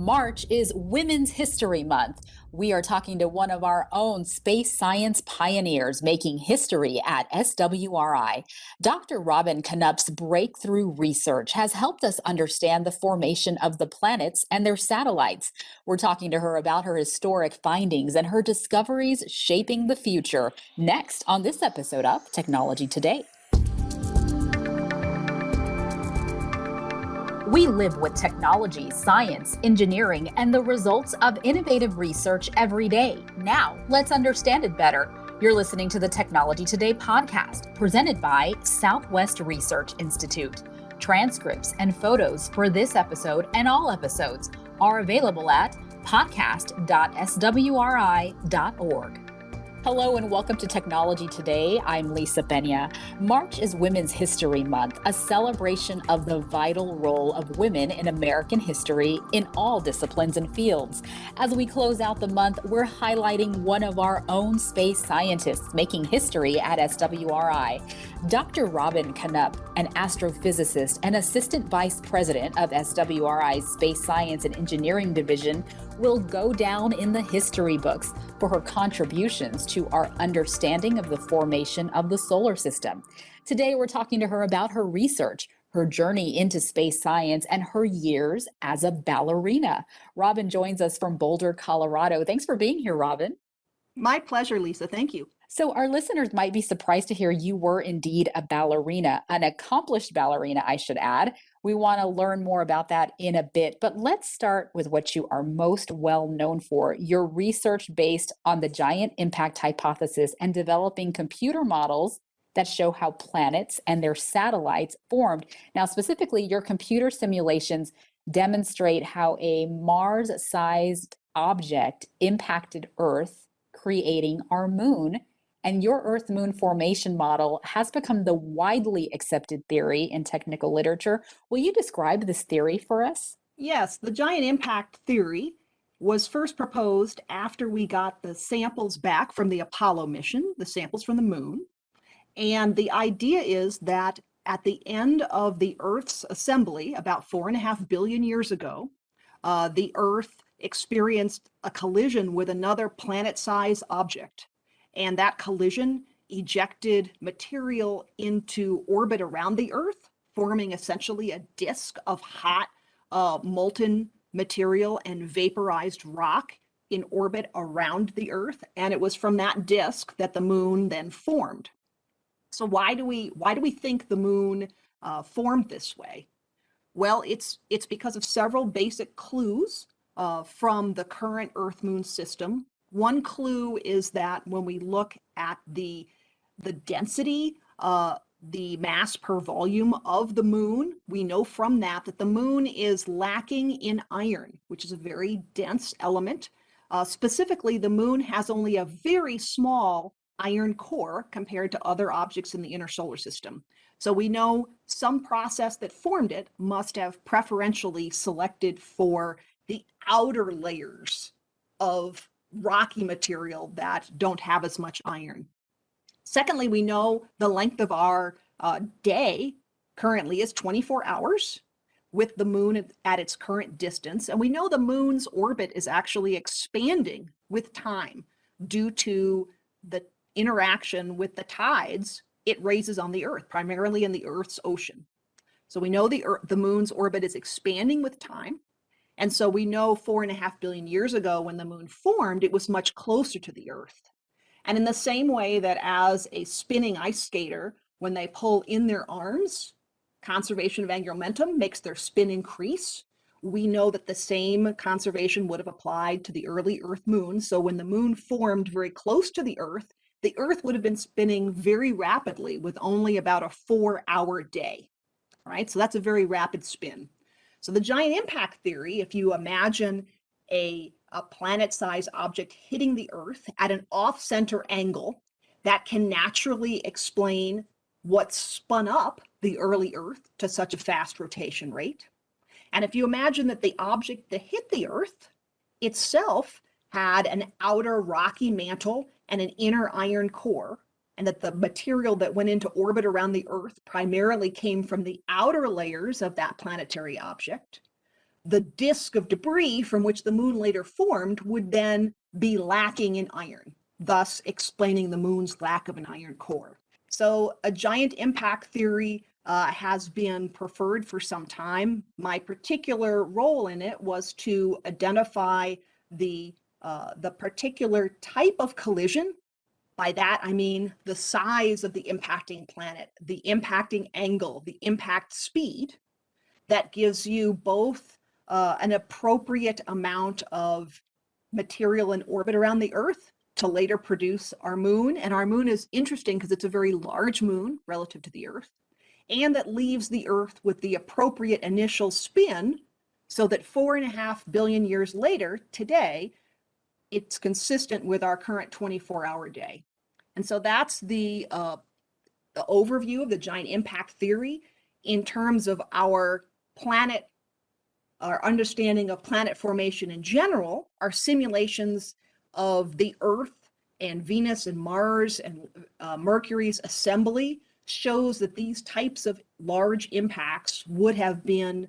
March is Women's History Month. We are talking to one of our own space science pioneers making history at SwRI. Dr. Robin Canup's breakthrough research has helped us understand the formation of the planets and their satellites. We're talking to her about her historic findings and her discoveries shaping the future next on this episode of Technology Today. We live with technology, science, engineering, and the results of innovative research every day. Now, let's understand it better. You're listening to the Technology Today podcast, presented by Southwest Research Institute. Transcripts and photos for this episode and all episodes are available at podcast.swri.org. Hello and welcome to Technology Today. I'm Lisa Benya. March is Women's History Month, a celebration of the vital role of women in American history in all disciplines and fields. As we close out the month, we're highlighting one of our own space scientists making history at SwRI. Dr. Robin Canup, an astrophysicist and assistant vice president of SwRI's Space Science and Engineering Division, will go down in the history books for her contributions to our understanding of the formation of the solar system. Today, we're talking to her about her research, her journey into space science, and her years as a ballerina. Robin joins us from Boulder, Colorado. Thanks for being here, Robin. My pleasure, Lisa. Thank you. So our listeners might be surprised to hear you were indeed a ballerina, an accomplished ballerina, I should add. We want to learn more about that in a bit, but let's start with what you are most well known for, your research based on the giant impact hypothesis and developing computer models that show how planets and their satellites formed. Now, specifically, your computer simulations demonstrate how a Mars-sized object impacted Earth, creating our moon. And your Earth-Moon formation model has become the widely accepted theory in technical literature. Will you describe this theory for us? Yes, the giant impact theory was first proposed after we got the samples back from the Apollo mission, the samples from the moon. And the idea is that at the end of the Earth's assembly, about 4.5 billion years ago, the Earth experienced a collision with another planet-sized object. And that collision ejected material into orbit around the Earth, forming essentially a disk of hot, molten material and vaporized rock in orbit around the Earth. And it was from that disk that the moon then formed. So why do we think the moon formed this way? Well, it's because of several basic clues from the current Earth-Moon system. One clue is that when we look at the density, the mass per volume of the moon, we know from that the moon is lacking in iron, which is a very dense element. Specifically, the moon has only a very small iron core compared to other objects in the inner solar system. So we know some process that formed it must have preferentially selected for the outer layers of rocky material that don't have as much iron. Secondly, we know the length of our day currently is 24 hours with the moon at its current distance. And we know the moon's orbit is actually expanding with time due to the interaction with the tides it raises on the Earth, primarily in the Earth's ocean. So we know the moon's orbit is expanding with time. And so we know 4.5 billion years ago when the moon formed, it was much closer to the Earth. And in the same way that as a spinning ice skater, when they pull in their arms, conservation of angular momentum makes their spin increase. We know that the same conservation would have applied to the early Earth-Moon. So when the moon formed very close to the Earth would have been spinning very rapidly with only about a 4-hour day. All right, so that's a very rapid spin. So the giant impact theory, if you imagine a planet-sized object hitting the Earth at an off-center angle, that can naturally explain what spun up the early Earth to such a fast rotation rate. And if you imagine that the object that hit the Earth itself had an outer rocky mantle and an inner iron core, and that the material that went into orbit around the Earth primarily came from the outer layers of that planetary object, the disk of debris from which the moon later formed would then be lacking in iron, thus explaining the moon's lack of an iron core. So a giant impact theory has been preferred for some time. My particular role in it was to identify the particular type of collision. By that, I mean the size of the impacting planet, the impacting angle, the impact speed that gives you both an appropriate amount of material in orbit around the Earth to later produce our moon. And our moon is interesting because it's a very large moon relative to the Earth, and that leaves the Earth with the appropriate initial spin so that 4.5 billion years later, today, it's consistent with our current 24-hour day. And so that's the overview of the giant impact theory in terms of our planet, our understanding of planet formation in general. Our simulations of the Earth and Venus and Mars and Mercury's assembly shows that these types of large impacts would have been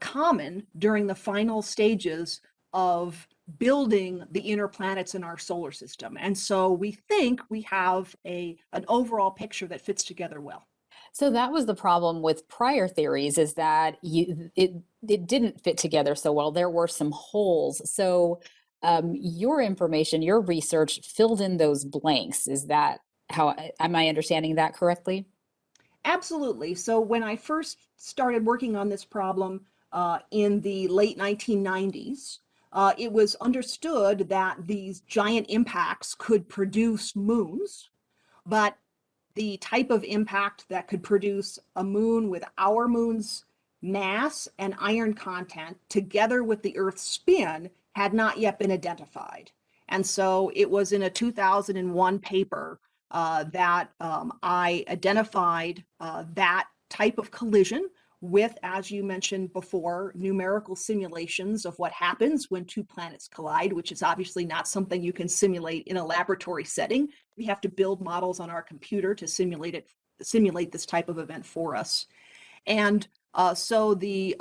common during the final stages of building the inner planets in our solar system. And so we think we have an overall picture that fits together well. So that was the problem with prior theories, is that it didn't fit together so well. There were some holes. So your information, your research filled in those blanks. Is that how, am I understanding that correctly? Absolutely. So when I first started working on this problem in the late 1990s, it was understood that these giant impacts could produce moons, but the type of impact that could produce a moon with our moon's mass and iron content together with the Earth's spin had not yet been identified. And so it was in a 2001 paper that I identified that type of collision with, as you mentioned before, numerical simulations of what happens when two planets collide, which is obviously not something you can simulate in a laboratory setting. We have to build models on our computer to simulate this type of event for us. And so the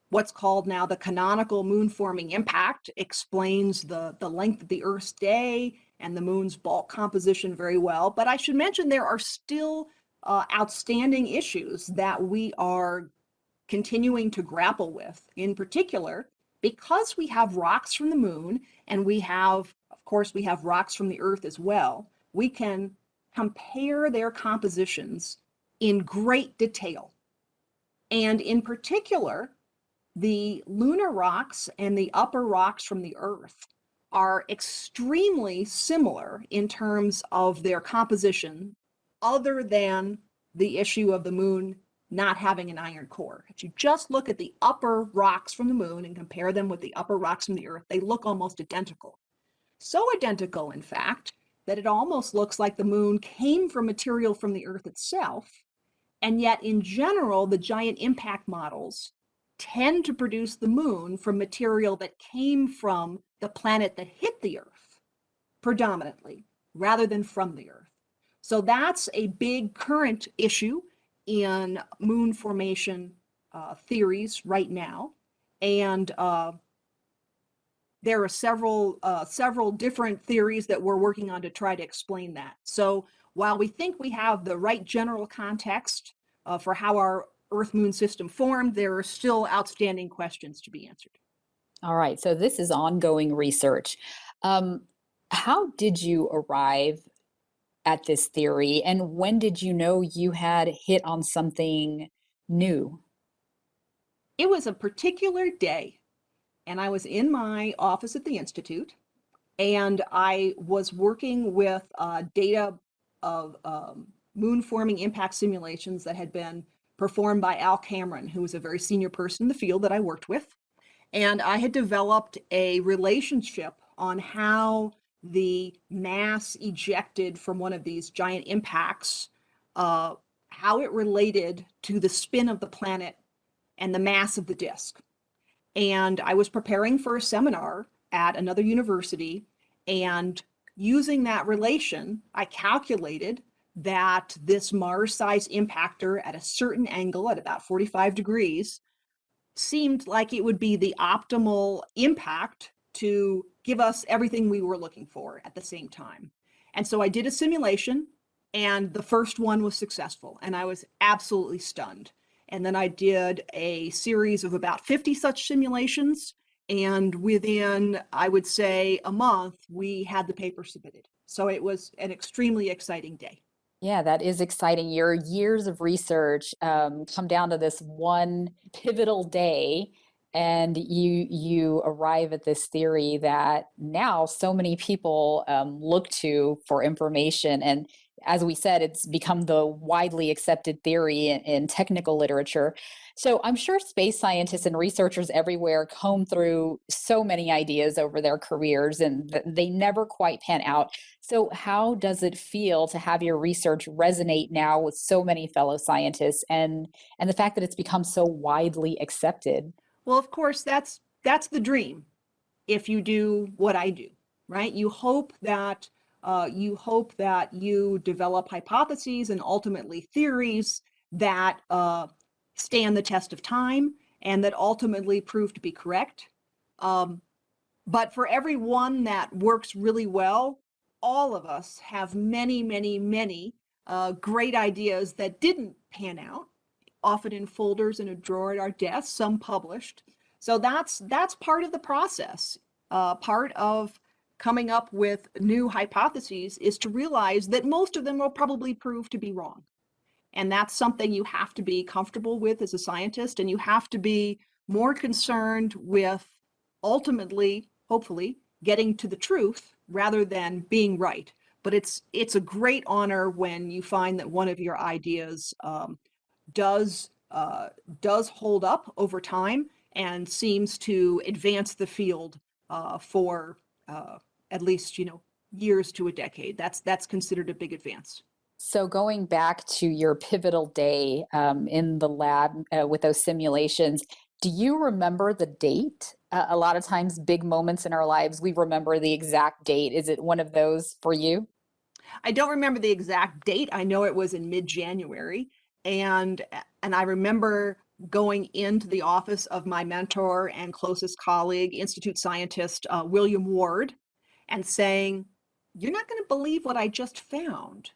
what's called now the canonical moon forming impact explains the length of the Earth's day and the moon's bulk composition very well. But I should mention there are still outstanding issues that we are continuing to grapple with. In particular, because we have rocks from the moon and we have, of course, we have rocks from the Earth as well, we can compare their compositions in great detail. And in particular, the lunar rocks and the upper rocks from the Earth are extremely similar in terms of their composition, other than the issue of the moon not having an iron core. If you just look at the upper rocks from the moon and compare them with the upper rocks from the Earth, they look almost identical. So identical, in fact, that it almost looks like the moon came from material from the Earth itself. And yet, in general, the giant impact models tend to produce the moon from material that came from the planet that hit the Earth predominantly, rather than from the Earth. So that's a big current issue in moon formation theories right now. And there are several different theories that we're working on to try to explain that. So while we think we have the right general context for how our Earth-Moon system formed, there are still outstanding questions to be answered. All right. So this is ongoing research. How did you arrive at this theory, and when did you know you had hit on something new? It was a particular day, and I was in my office at the Institute, and I was working with data of moon forming impact simulations that had been performed by Al Cameron, who was a very senior person in the field that I worked with. And I had developed a relationship on how the mass ejected from one of these giant impacts, how it related to the spin of the planet and the mass of the disk. And I was preparing for a seminar at another university, and using that relation, I calculated that this Mars-sized impactor at a certain angle, at about 45 degrees, seemed like it would be the optimal impact to give us everything we were looking for at the same time. And so I did a simulation, and the first one was successful, and I was absolutely stunned. And then I did a series of about 50 such simulations, and within, I would say, a month, we had the paper submitted. So it was an extremely exciting day. Yeah, that is exciting. Your years of research come down to this one pivotal day, and you arrive at this theory that now so many people look to for information. And as we said, it's become the widely accepted theory in technical literature. So I'm sure space scientists and researchers everywhere comb through so many ideas over their careers, and they never quite pan out. So, how does it feel to have your research resonate now with so many fellow scientists, and the fact that it's become so widely accepted? Well, of course, that's the dream if you do what I do, right? You hope that you develop hypotheses and ultimately theories that stand the test of time and that ultimately prove to be correct. Um, but for every one that works really well, all of us have many, many, many great ideas that didn't pan out, often in folders in a drawer at our desk, some published. So that's part of the process. Part of coming up with new hypotheses is to realize that most of them will probably prove to be wrong. And that's something you have to be comfortable with as a scientist, and you have to be more concerned with ultimately, hopefully, getting to the truth rather than being right. But it's a great honor when you find that one of your ideas does does hold up over time and seems to advance the field for at least years to a decade. That's considered a big advance. So, going back to your pivotal day in the lab with those simulations, do you remember the date? A lot of times, big moments in our lives, we remember the exact date. Is it one of those for you? I don't remember the exact date. I know it was in mid-January, and and I remember going into the office of my mentor and closest colleague, Institute scientist William Ward, and saying, "You're not going to believe what I just found.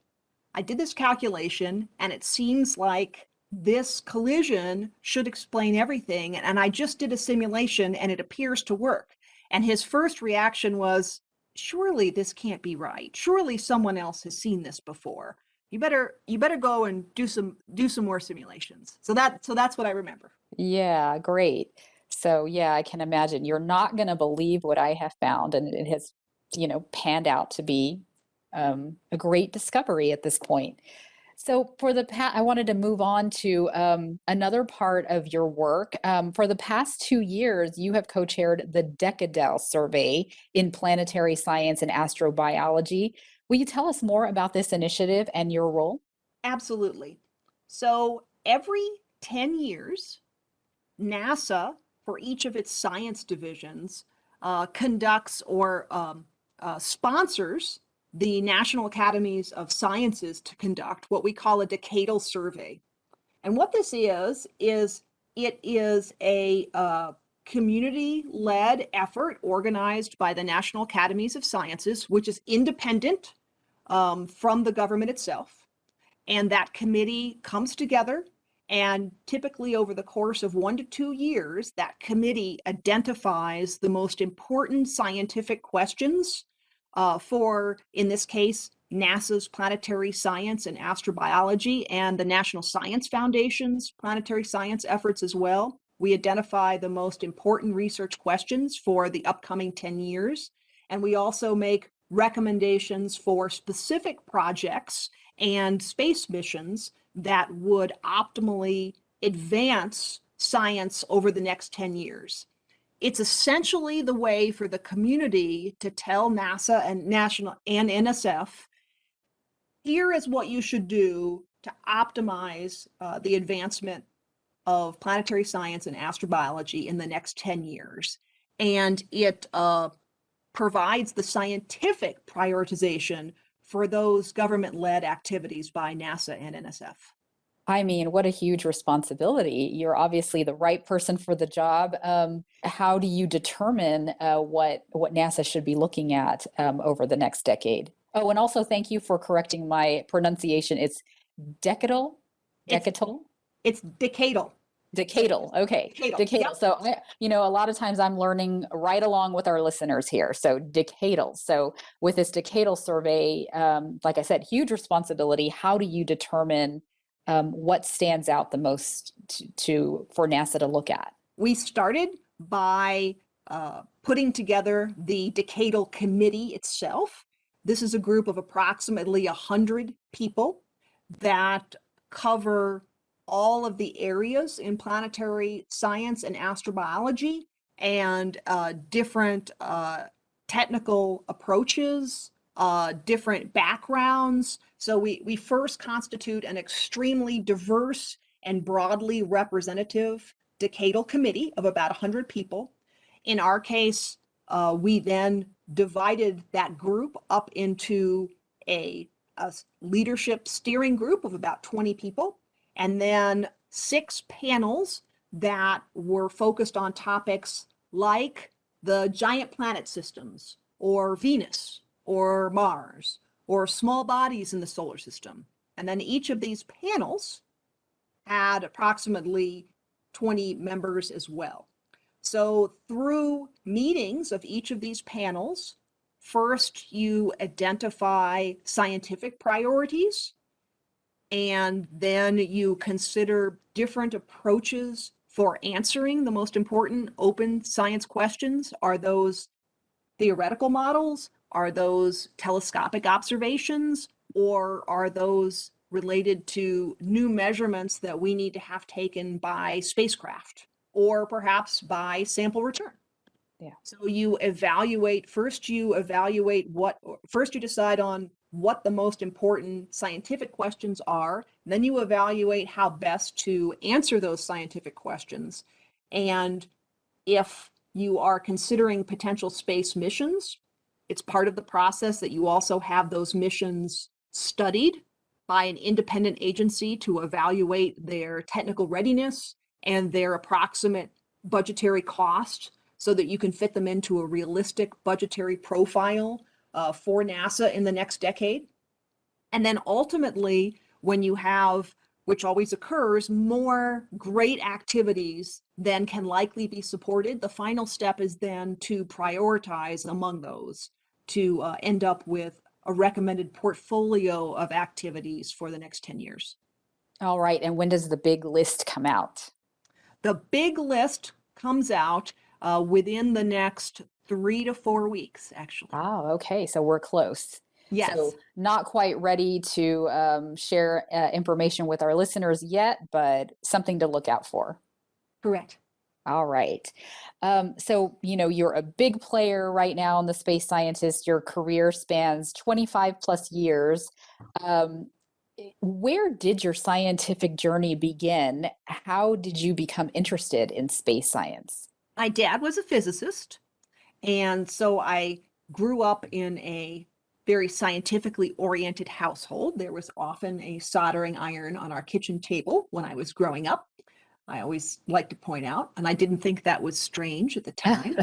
I did this calculation, and it seems like this collision should explain everything. And I just did a simulation, and it appears to work." And his first reaction was, "Surely this can't be right. Surely someone else has seen this before. You better go and do some more simulations." So that's what I remember. Yeah, great. So, yeah, I can imagine you're not going to believe what I have found, and it has, panned out to be a great discovery at this point. So, I wanted to move on to another part of your work. For the past 2 years, you have co-chaired the Decadal survey in planetary science and astrobiology. Will you tell us more about this initiative and your role? Absolutely. So every 10 years, NASA, for each of its science divisions, conducts or sponsors the National Academies of Sciences to conduct what we call a decadal survey. And what this is it is a community-led effort organized by the National Academies of Sciences, which is independent from the government itself. And that committee comes together, and typically over the course of 1 to 2 years, that committee identifies the most important scientific questions for, in this case, NASA's planetary science and astrobiology and the National Science Foundation's planetary science efforts as well. We identify the most important research questions for the upcoming 10 years, and we also make recommendations for specific projects and space missions that would optimally advance science over the next 10 years. It's essentially the way for the community to tell NASA and National and NSF, here is what you should do to optimize the advancement of planetary science and astrobiology in the next 10 years. And it provides the scientific prioritization for those government-led activities by NASA and NSF. I mean, what a huge responsibility. You're obviously the right person for the job. How do you determine what NASA should be looking at over the next decade? Oh, and also thank you for correcting my pronunciation. It's decadal, It's decatal, it's decadal. decadal. Okay, Decadal. decadal. Yep. So a lot of times I'm learning right along with our listeners here. So decadal. So with this decadal survey, like I said, huge responsibility. How do you determine what stands out the most for NASA to look at? We started by putting together the decadal committee itself. This is a group of approximately 100 people that cover all of the areas in planetary science and astrobiology and different technical approaches, different backgrounds. So we first constitute an extremely diverse and broadly representative decadal committee of about 100 people. In our case, we then divided that group up into a leadership steering group of about 20 people, and then 6 panels that were focused on topics like the giant planet systems, or Venus, or Mars, or small bodies in the solar system. And then each of these panels had approximately 20 members as well. So through meetings of each of these panels, first you identify scientific priorities, and then you consider different approaches for answering the most important open science questions. Are those theoretical models? Are those telescopic observations? Or are those related to new measurements that we need to have taken by spacecraft or perhaps by sample return? Yeah. So you first you decide on what the most important scientific questions are, then you evaluate how best to answer those scientific questions. And if you are considering potential space missions, it's part of the process that you also have those missions studied by an independent agency to evaluate their technical readiness and their approximate budgetary cost so that you can fit them into a realistic budgetary profile for NASA in the next decade. And then ultimately, when you have, which always occurs, more great activities than can likely be supported, the final step is then to prioritize among those to end up with a recommended portfolio of activities for the next 10 years. All right. And when does the big list come out? The big list comes out within the next 3 to 4 weeks, actually. Oh, okay. So we're close. Yes. So not quite ready to share information with our listeners yet, but something to look out for. Correct. All right. So, you're a big player right now in the space scientist. Your career spans 25 plus years. Where did your scientific journey begin? How did you become interested in space science? My dad was a physicist, and so I grew up in a very scientifically oriented household. There was often a soldering iron on our kitchen table when I was growing up. I always like to point out, and I didn't think that was strange at the time.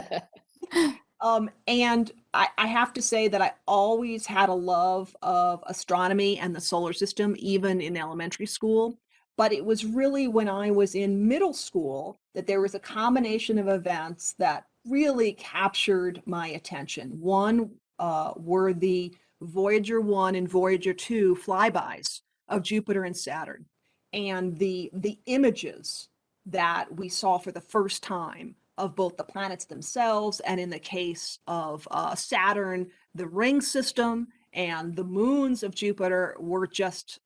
And I have to say that I always had a love of astronomy and the solar system, even in elementary school. But it was really when I was in middle school that there was a combination of events that really captured my attention. One were the Voyager 1 and Voyager 2 flybys of Jupiter and Saturn, and the images that we saw for the first time of both the planets themselves, and in the case of Saturn, the ring system and the moons of Jupiter were just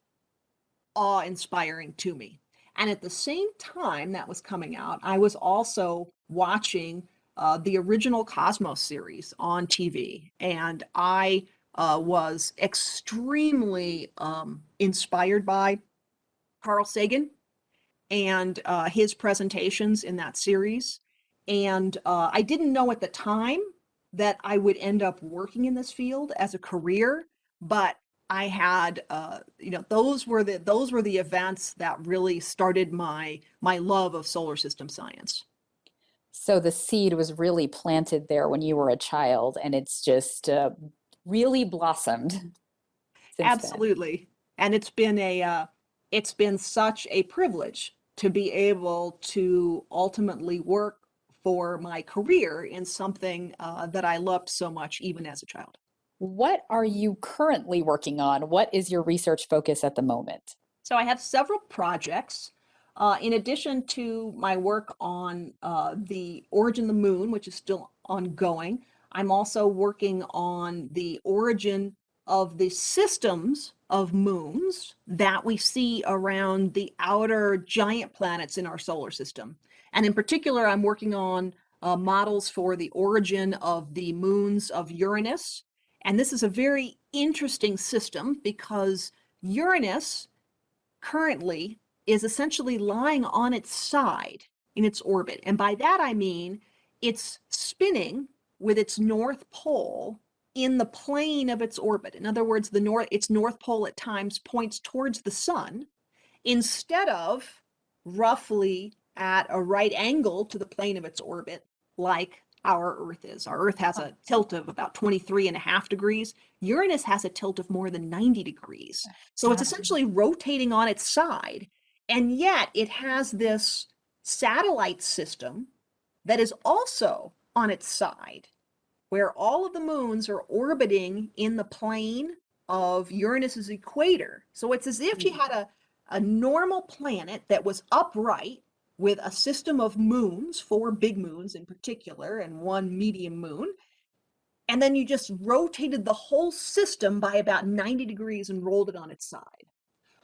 awe-inspiring to me. And at the same time that was coming out, I was also watching the original Cosmos series on TV, and I was extremely inspired by Carl Sagan and his presentations in that series. And I didn't know at the time that I would end up working in this field as a career, but I had, those were the events that really started my love of solar system science. So the seed was really planted there when you were a child, and it's just really blossomed since then. Absolutely. And it's been such a privilege to be able to ultimately work for my career in something that I loved so much, even as a child. What are you currently working on? What is your research focus at the moment? So I have several projects. In addition to my work on the origin of the moon, which is still ongoing, I'm also working on the origin of the systems of moons that we see around the outer giant planets in our solar system. And in particular, I'm working on models for the origin of the moons of Uranus. And this is a very interesting system because Uranus currently is essentially lying on its side in its orbit. And by that I mean it's spinning with its north pole in the plane of its orbit. In other words, its north pole at times points towards the sun instead of roughly at a right angle to the plane of its orbit, like our Earth is. Our Earth has a tilt of about 23.5 degrees. Uranus has a tilt of more than 90 degrees. So it's essentially rotating on its side. And yet it has this satellite system that is also on its side, where all of the moons are orbiting in the plane of Uranus's equator. So it's as if you had a normal planet that was upright with a system of moons, 4 big moons in particular, and 1 medium moon. And then you just rotated the whole system by about 90 degrees and rolled it on its side.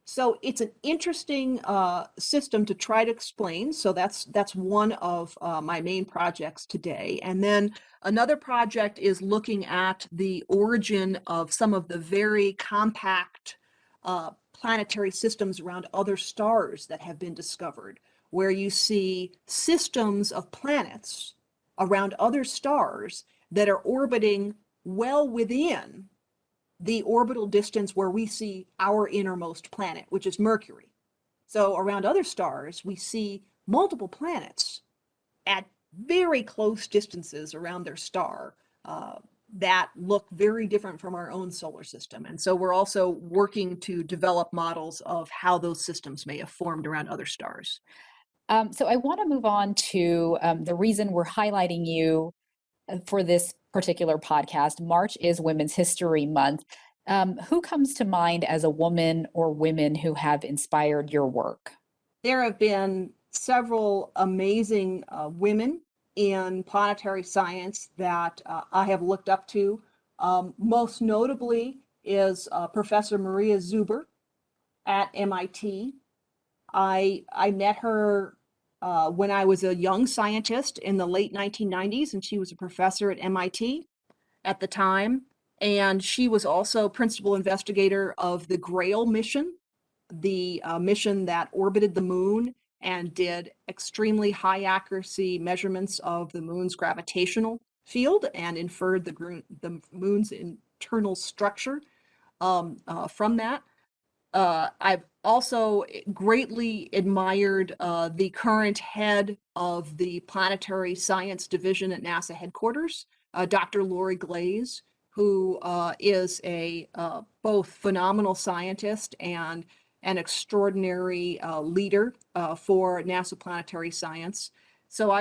So it's an interesting system to try to explain. So that's one of my main projects today. And then another project is looking at the origin of some of the very compact planetary systems around other stars that have been discovered, where you see systems of planets around other stars that are orbiting well within the orbital distance where we see our innermost planet, which is Mercury. So around other stars, we see multiple planets at very close distances around their star that look very different from our own solar system. And so we're also working to develop models of how those systems may have formed around other stars. So I want to move on to the reason we're highlighting you for this particular podcast. March is Women's History Month. Who comes to mind as a woman or women who have inspired your work? There have been several amazing women in planetary science that I have looked up to. Most notably is Professor Maria Zuber at MIT. I met her when I was a young scientist in the late 1990s, and she was a professor at MIT at the time. And she was also principal investigator of the Grail mission, the mission that orbited the moon and did extremely high accuracy measurements of the moon's gravitational field and inferred the moon's internal structure from that. I've also greatly admired the current head of the Planetary Science Division at NASA headquarters, Dr. Lori Glaze, who is a both phenomenal scientist and an extraordinary leader for NASA planetary science. So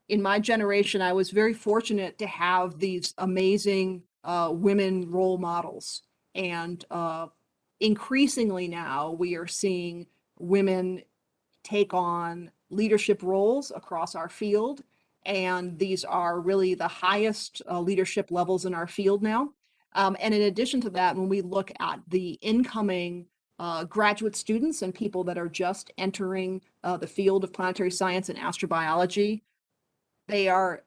in my generation, I was very fortunate to have these amazing women role models. And increasingly now we are seeing women take on leadership roles across our field. And these are really the highest leadership levels in our field now. And in addition to that, when we look at the incoming graduate students and people that are just entering the field of planetary science and astrobiology, they are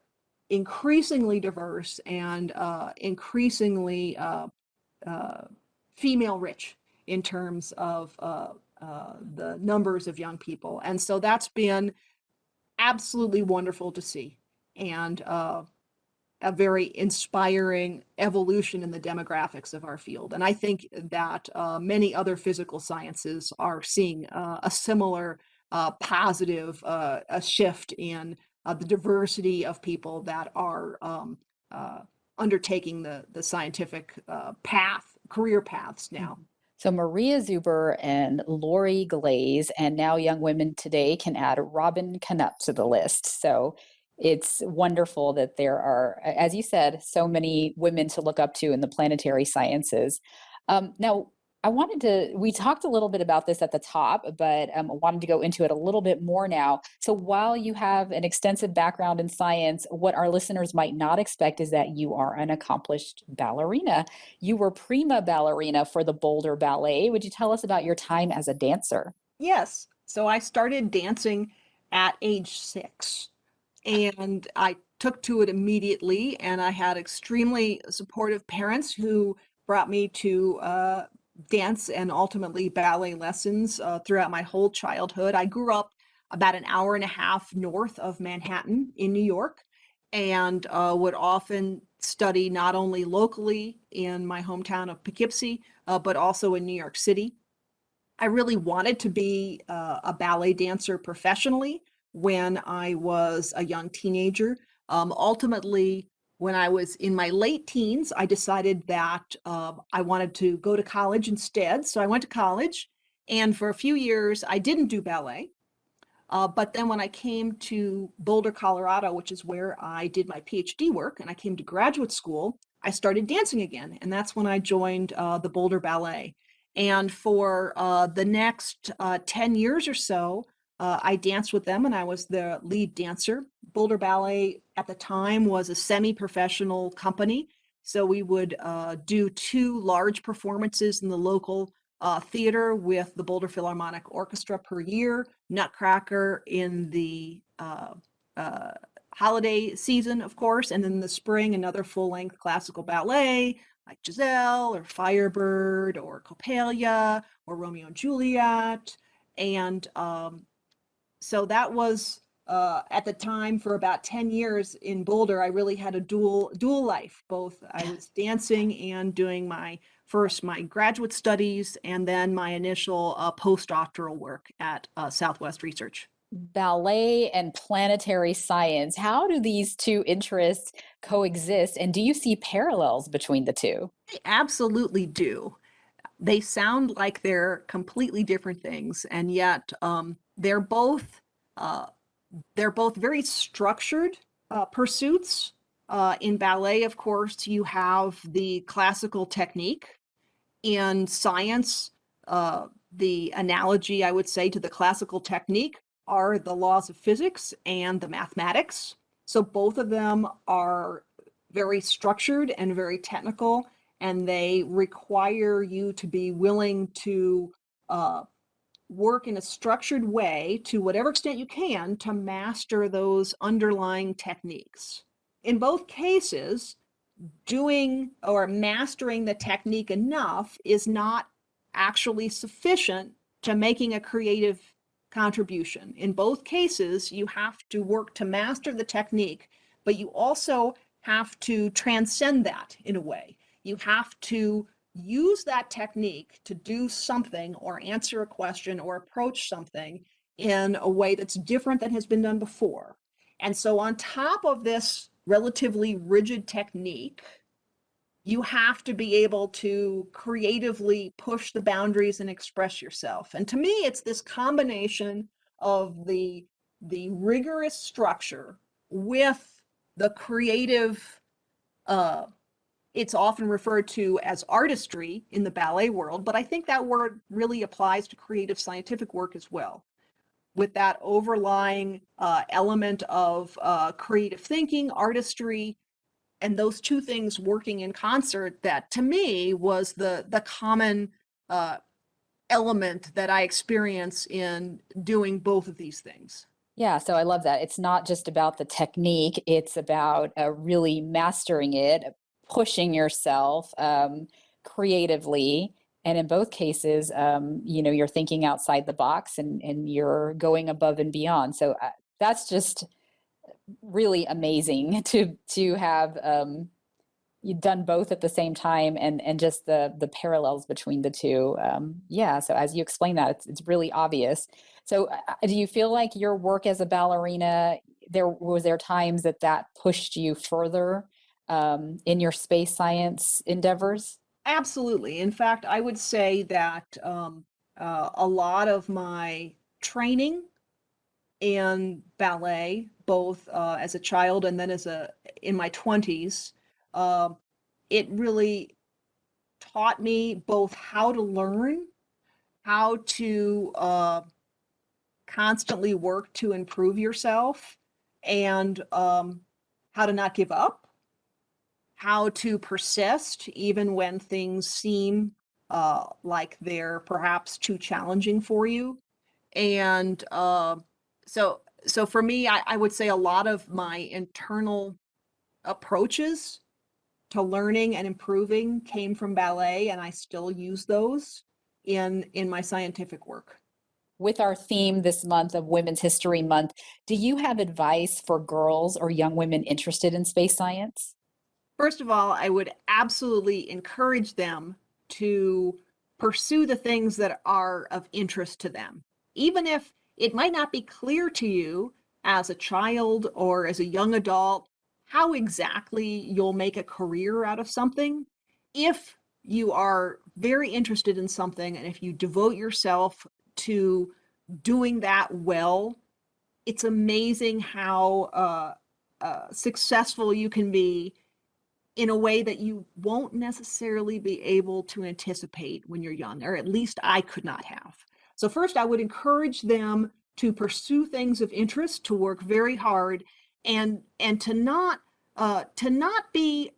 increasingly diverse and increasingly female rich in terms of the numbers of young people. And so that's been absolutely wonderful to see. And a very inspiring evolution in the demographics of our field. And I think that many other physical sciences are seeing a similar positive a shift in the diversity of people that are uh, undertaking the scientific career paths now. Mhm. So Maria Zuber and Lori Glaze, and now young women today can add Robin Canup to the list. So it's wonderful that there are, as you said, so many women to look up to in the planetary sciences. Now, we talked a little bit about this at the top, but I wanted to go into it a little bit more now. So while you have an extensive background in science, what our listeners might not expect is that you are an accomplished ballerina. You were prima ballerina for the Boulder Ballet. Would you tell us about your time as a dancer? Yes. So I started dancing at age 6, and I took to it immediately. And I had extremely supportive parents who brought me to dance and ultimately ballet lessons throughout my whole childhood. I grew up about an hour and a half north of Manhattan in New York, and would often study not only locally in my hometown of Poughkeepsie, but also in New York City. I really wanted to be a ballet dancer professionally when I was a young teenager. Ultimately, when I was in my late teens, I decided that I wanted to go to college instead. So I went to college, and for a few years, I didn't do ballet. But then when I came to Boulder, Colorado, which is where I did my PhD work, and I came to graduate school, I started dancing again. And that's when I joined the Boulder Ballet. And for the next 10 years or so, I danced with them and I was the lead dancer. Boulder Ballet at the time was a semi professional company. So we would do 2 large performances in the local theater with the Boulder Philharmonic Orchestra per year, Nutcracker in the uh, holiday season, of course, and then in the spring, another full length classical ballet like Giselle or Firebird or Coppelia or Romeo and Juliet. And so that was at the time for about 10 years in Boulder. I really had a dual life. Both I was dancing and doing my graduate studies and then my initial postdoctoral work at Southwest Research. Ballet and planetary science. How do these two interests coexist? And do you see parallels between the two? They absolutely do. They sound like they're completely different things, and yet uh, they're both very structured pursuits. In ballet, of course, you have the classical technique. In science, the analogy I would say to the classical technique are the laws of physics and the mathematics. So both of them are very structured and very technical, and they require you to be willing to uh, work in a structured way to whatever extent you can to master those underlying techniques. In both cases, doing or mastering the technique enough is not actually sufficient to making a creative contribution. In both cases, you have to work to master the technique, but you also have to transcend that in a way. You have to use that technique to do something or answer a question or approach something in a way that's different than has been done before. And so, on top of this relatively rigid technique, you have to be able to creatively push the boundaries and express yourself. And to me, it's this combination of the rigorous structure with the creative. It's often referred to as artistry in the ballet world, but I think that word really applies to creative scientific work as well, with that overlying element of creative thinking, artistry, and those two things working in concert. That to me was the common uh, element that I experience in doing both of these things. Yeah, so I love that. It's not just about the technique, it's about really mastering it, pushing yourself creatively. And in both cases, you're thinking outside the box and you're going above and beyond. So that's just really amazing to have you've done both at the same time, and just the parallels between the two. Yeah, so as you explain that, it's really obvious. So do you feel like your work as a ballerina, there times that pushed you further in your space science endeavors? Absolutely. In fact, I would say that a lot of my training in ballet, both as a child and then in my 20s, uh, it really taught me both how to learn, how to constantly work to improve yourself, and how to not give up, how to persist even when things seem like they're perhaps too challenging for you. And so for me, I would say a lot of my internal approaches to learning and improving came from ballet, and I still use those in my scientific work. With our theme this month of Women's History Month, do you have advice for girls or young women interested in space science? First of all, I would absolutely encourage them to pursue the things that are of interest to them. Even if it might not be clear to you as a child or as a young adult how exactly you'll make a career out of something, if you are very interested in something and if you devote yourself to doing that well, it's amazing how successful you can be in a way that you won't necessarily be able to anticipate when you're young, or at least I could not have. So first, I would encourage them to pursue things of interest, to work very hard, and to not be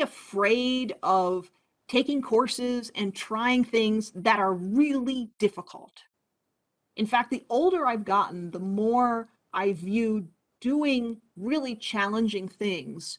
afraid of taking courses and trying things that are really difficult. In fact, the older I've gotten, the more I view doing really challenging things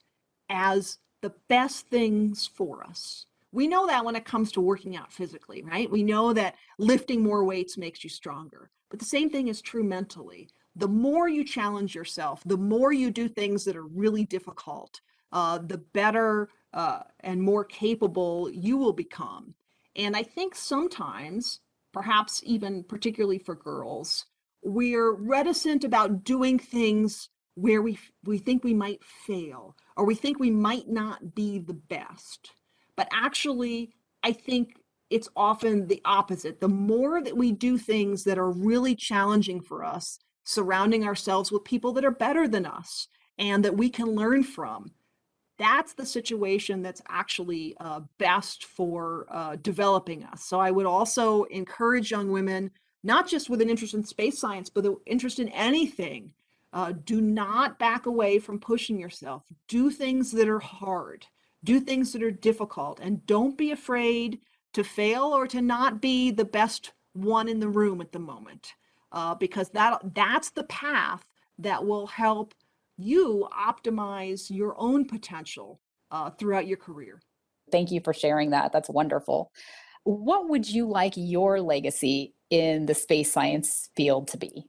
as the best things for us. We know that when it comes to working out physically, right? We know that lifting more weights makes you stronger. But the same thing is true mentally. The more you challenge yourself, the more you do things that are really difficult, the better and more capable you will become. And I think sometimes, perhaps even particularly for girls, we're reticent about doing things where we think we might fail or we think we might not be the best. But actually, I think it's often the opposite. The more that we do things that are really challenging for us, surrounding ourselves with people that are better than us and that we can learn from, that's the situation that's actually best for developing us. So I would also encourage young women, not just with an interest in space science, but an interest in anything. Do not back away from pushing yourself. Do things that are hard. Do things that are difficult. And don't be afraid to fail or to not be the best one in the room at the moment, because that's the path that will help you optimize your own potential throughout your career. Thank you for sharing that. That's wonderful. What would you like your legacy in the space science field to be?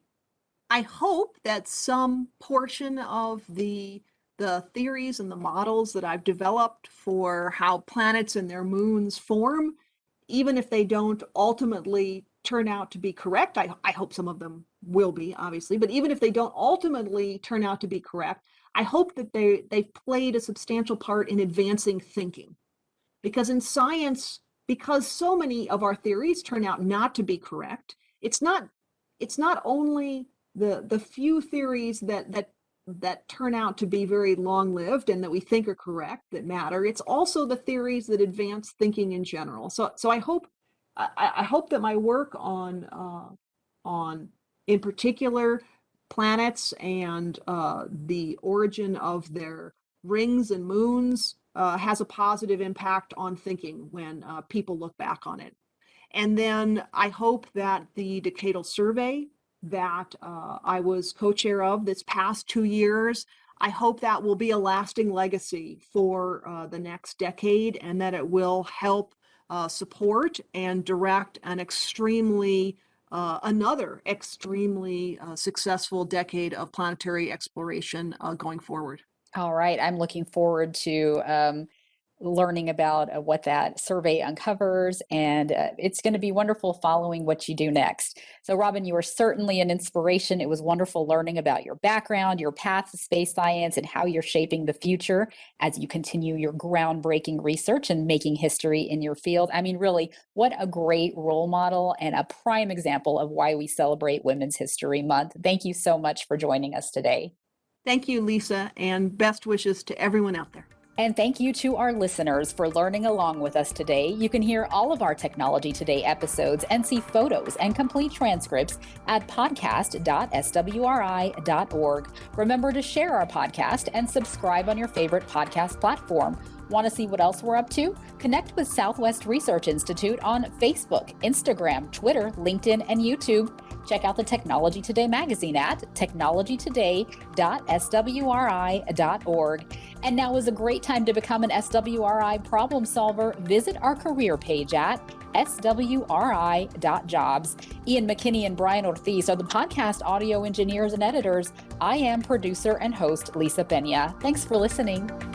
I hope that some portion of the theories and the models that I've developed for how planets and their moons form, even if they don't ultimately turn out to be correct, I hope some of them will be, obviously, but even if they don't ultimately turn out to be correct, I hope that they've played a substantial part in advancing thinking. Because in science, because so many of our theories turn out not to be correct, it's not only the few theories that turn out to be very long-lived and that we think are correct that matter. It's also the theories that advance thinking in general. So I hope that my work on in particular planets and the origin of their rings and moons has a positive impact on thinking when people look back on it. And then I hope that the decadal survey that I was co-chair of this past 2 years, I hope that will be a lasting legacy for the next decade, and that it will help support and direct an extremely another extremely successful decade of planetary exploration going forward. All right. I'm looking forward to learning about what that survey uncovers. And it's going to be wonderful following what you do next. So, Robin, you are certainly an inspiration. It was wonderful learning about your background, your path to space science, and how you're shaping the future as you continue your groundbreaking research and making history in your field. I mean, really, what a great role model and a prime example of why we celebrate Women's History Month. Thank you so much for joining us today. Thank you, Lisa, and best wishes to everyone out there. And thank you to our listeners for learning along with us today. You can hear all of our Technology Today episodes and see photos and complete transcripts at podcast.swri.org. Remember to share our podcast and subscribe on your favorite podcast platform. Want to see what else we're up to? Connect with Southwest Research Institute on Facebook, Instagram, Twitter, LinkedIn, and YouTube. Check out the Technology Today magazine at technologytoday.swri.org. And now is a great time to become an SWRI problem solver. Visit our career page at swri.jobs. Ian McKinney and Brian Ortiz are the podcast audio engineers and editors. I am producer and host Lisa Pena. Thanks for listening.